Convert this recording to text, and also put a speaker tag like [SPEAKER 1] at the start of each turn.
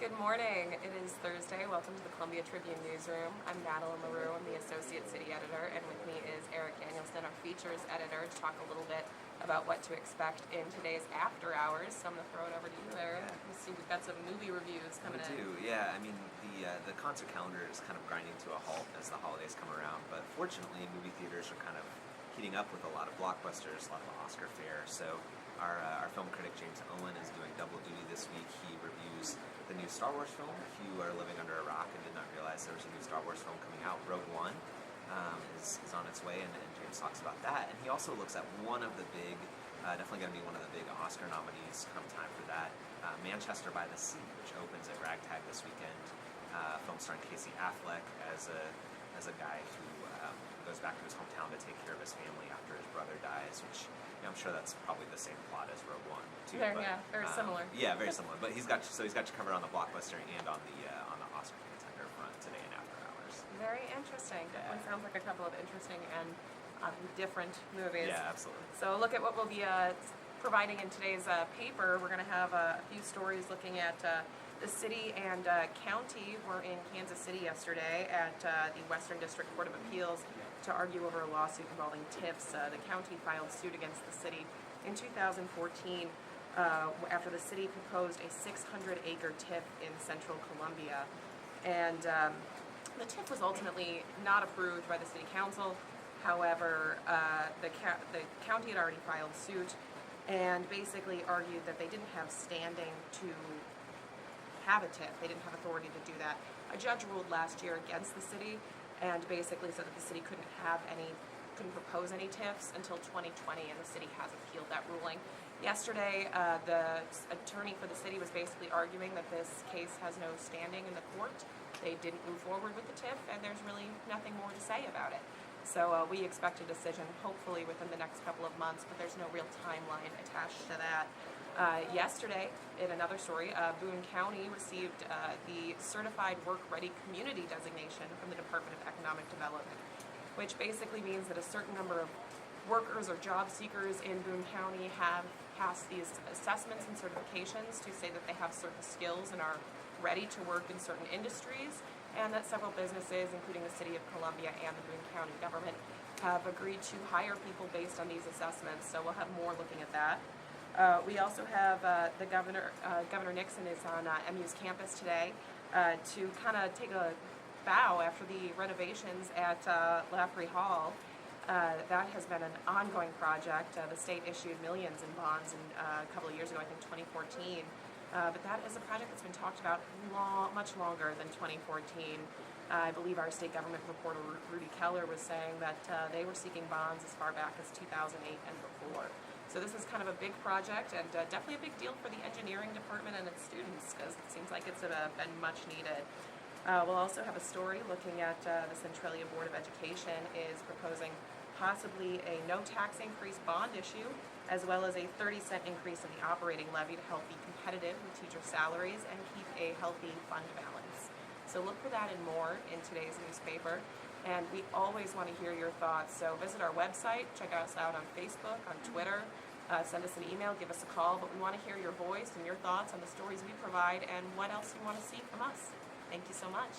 [SPEAKER 1] Good morning. It is Thursday. Welcome to the Columbia Tribune newsroom. I'm Madeleine LaRue. I'm the Associate City Editor, and with me is Aarik, our Features Editor, to talk a little bit about what to expect in today's After Hours. So I'm going to throw it over to you, Aarik. Let's see, we've got some movie reviews coming in.
[SPEAKER 2] We do, yeah. I mean, the concert calendar is kind of grinding to a halt as the holidays come around, but fortunately, movie theaters are kind of heating up with a lot of blockbusters, a lot of Oscar fare. So our film critic James Owen is doing double duty this week. He reviews the new Star Wars film. If you are living under a rock and did not realize there was a new Star Wars film coming out, Rogue One is on its way, and James talks about that. And he also looks at one of the big, definitely going to be one of the big Oscar nominees come time for that, Manchester by the Sea, which opens at Ragtag this weekend. Film starring Casey Affleck as a guy who goes back to his hometown to take care of his family after his brother dies, which I'm sure that's probably the same plot as Rogue One too.
[SPEAKER 1] Very similar.
[SPEAKER 2] Yeah, very similar. But he's got you covered on the blockbuster and on the Oscar contender front today in After Hours.
[SPEAKER 1] Very interesting.
[SPEAKER 2] Yeah.
[SPEAKER 1] It sounds like a couple of interesting and different movies.
[SPEAKER 2] Yeah, absolutely.
[SPEAKER 1] So look at what we'll be providing in today's paper. We're going to have a few stories looking at the city and county. Were in Kansas City yesterday at the Western District Court of Appeals to argue over a lawsuit involving TIFs. The county filed suit against the city in 2014 after the city proposed a 600-acre TIF in central Columbia. And the TIF was ultimately not approved by the city council. However, the county had already filed suit and basically argued that they didn't have standing to have a TIF. They didn't have authority to do that. A judge ruled last year against the city and basically said that the city couldn't propose any TIFs until 2020, and the city has appealed that ruling. Yesterday, the attorney for the city was basically arguing that this case has no standing in the court. They didn't move forward with the TIF, and there's really nothing more to say about it. So we expect a decision hopefully within the next couple of months, but there's no real timeline attached to that. Yesterday, in another story, Boone County received the Certified Work-Ready Community designation from the Department of Economic Development, which basically means that a certain number of workers or job seekers in Boone County have passed these assessments and certifications to say that they have certain skills and are ready to work in certain industries, and that several businesses, including the City of Columbia and the Boone County government, have agreed to hire people based on these assessments, so we'll have more looking at that. We also have the Governor Nixon is on MU's campus today to kind of take a bow after the renovations at Lafferty Hall. That has been an ongoing project. The state issued millions in bonds a couple of years ago, I think 2014. But that is a project that's been talked about much longer than 2014. I believe our state government reporter Rudy Keller was saying that they were seeking bonds as far back as 2008 and before. So this is kind of a big project and definitely a big deal for the engineering department and its students, because it seems like it's been much needed. We'll also have a story looking at the Centralia Board of Education is proposing possibly a no tax increase bond issue, as well as a 30-cent increase in the operating levy to help be competitive with teacher salaries and keep a healthy fund balance. So look for that and more in today's newspaper. And we always want to hear your thoughts. So visit our website, check us out on Facebook, on Twitter, send us an email, give us a call. But we want to hear your voice and your thoughts on the stories we provide and what else you want to see from us. Thank you so much.